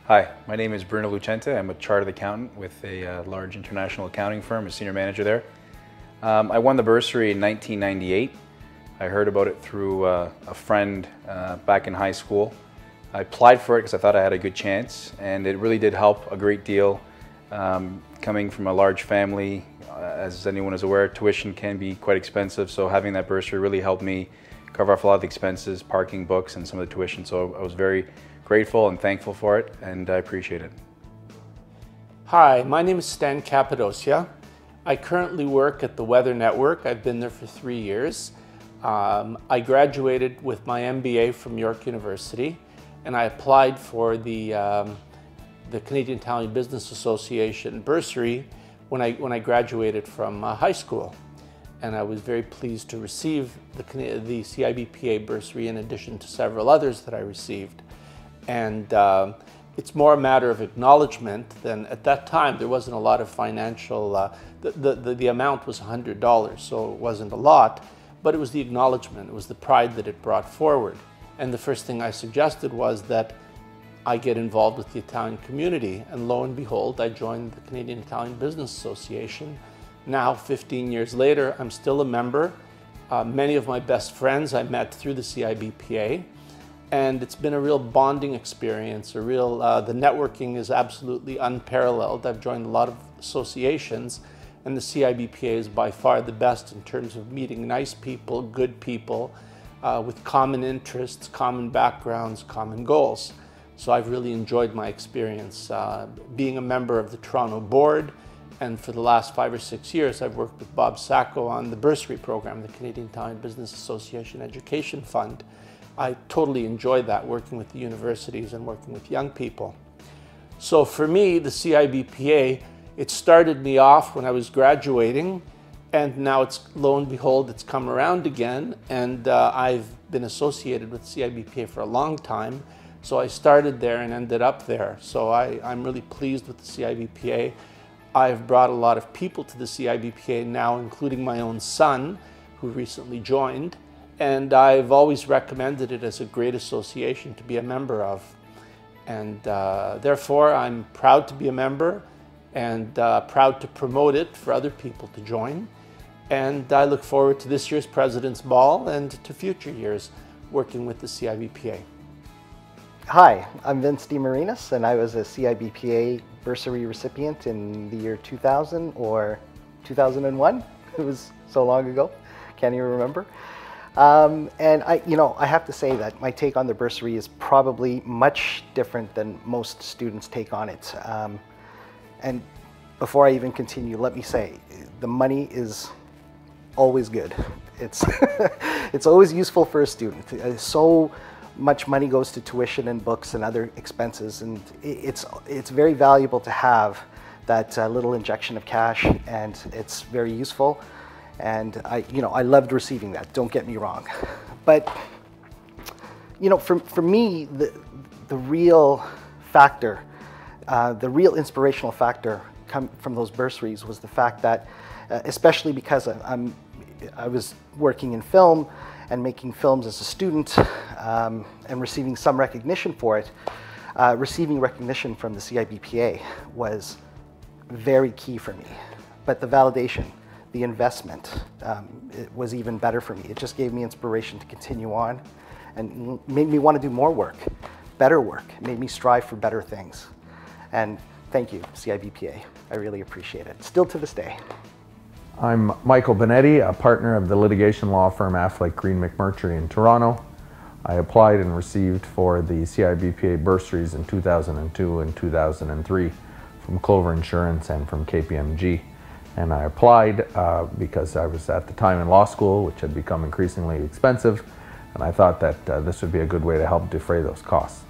Hi, my name is Bruno Lucini. I'm a chartered accountant with a large international accounting firm, a senior manager there. I won the bursary in 1998. I heard about it through a friend back in high school. I applied for it because I thought I had a good chance, and it really did help a great deal. Coming from a large family, as anyone is aware, tuition can be quite expensive, so having that bursary really helped me cover off a lot of the expenses, parking, books, and some of the tuition. So I was very grateful and thankful for it, and I appreciate it. Hi, my name is Stan Cappadocia. I currently work at the Weather Network. I've been there for 3 years. I graduated with my MBA from York University, and I applied for the Canadian Italian Business Association bursary when I graduated from high school. And I was very pleased to receive the CIBPA bursary in addition to several others that I received. And it's more a matter of acknowledgement than, at that time, there wasn't a lot of financial, the amount was $100, so it wasn't a lot, but it was the acknowledgement, it was the pride that it brought forward. And the first thing I suggested was that I get involved with the Italian community, and lo and behold, I joined the Canadian Italian Business Association. Now, 15 years later, I'm still a member. Many of my best friends I met through the CIBPA. And it's been a real bonding experience, the networking is absolutely unparalleled. I've joined a lot of associations, and the CIBPA is by far the best in terms of meeting nice people, good people, with common interests, common backgrounds, common goals. So I've really enjoyed my experience being a member of the Toronto board, and for the last 5 or 6 years I've worked with Bob Sacco on the bursary program, the Canadian Italian Business Association Education Fund. I totally enjoy that, working with the universities and working with young people. So for me, the CIBPA, it started me off when I was graduating, and now it's, lo and behold, it's come around again, and I've been associated with CIBPA for a long time. So I started there and ended up there. So I'm really pleased with the CIBPA. I've brought a lot of people to the CIBPA now, including my own son, who recently joined. And I've always recommended it as a great association to be a member of. And therefore, I'm proud to be a member and proud to promote it for other people to join. And I look forward to this year's President's Ball and to future years working with the CIBPA. Hi, I'm Vince DeMarinis, and I was a CIBPA bursary recipient in the year 2000 or 2001. It was so long ago, can't even remember. And I have to say that my take on the bursary is probably much different than most students' take on it. And before I even continue, let me say, the money is always good. It's, it's always useful for a student. So much money goes to tuition and books and other expenses, and it's very valuable to have that little injection of cash, and it's very useful. And I loved receiving that, don't get me wrong. But, for me, the real factor, the real inspirational factor from those bursaries was the fact that, especially because I was working in film and making films as a student and receiving some recognition for it, receiving recognition from the CIBPA was very key for me. But the validation, the investment, it was even better for me. It just gave me inspiration to continue on and made me want to do more work, better work. It made me strive for better things. And thank you, CIBPA. I really appreciate it, still to this day. I'm Michael Benetti, a partner of the litigation law firm Affleck Green McMurtry in Toronto. I applied and received for the CIBPA bursaries in 2002 and 2003 from Clover Insurance and from KPMG. And I applied because I was at the time in law school, which had become increasingly expensive, and I thought that this would be a good way to help defray those costs.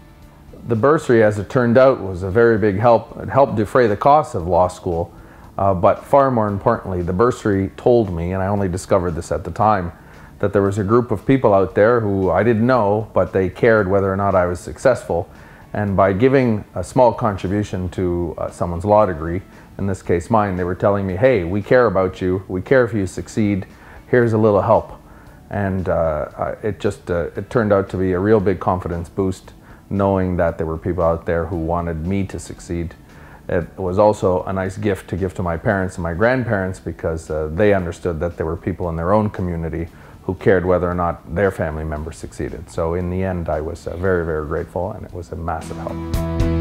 The bursary, as it turned out, was a very big help. It helped defray the costs of law school, but far more importantly, the bursary told me, and I only discovered this at the time, that there was a group of people out there who I didn't know, but they cared whether or not I was successful. And by giving a small contribution to someone's law degree, in this case mine, they were telling me, hey, we care about you, we care if you succeed, here's a little help. And it turned out to be a real big confidence boost knowing that there were people out there who wanted me to succeed. It was also a nice gift to give to my parents and my grandparents, because they understood that there were people in their own community who cared whether or not their family members succeeded. So in the end, I was very, very grateful, and it was a massive help.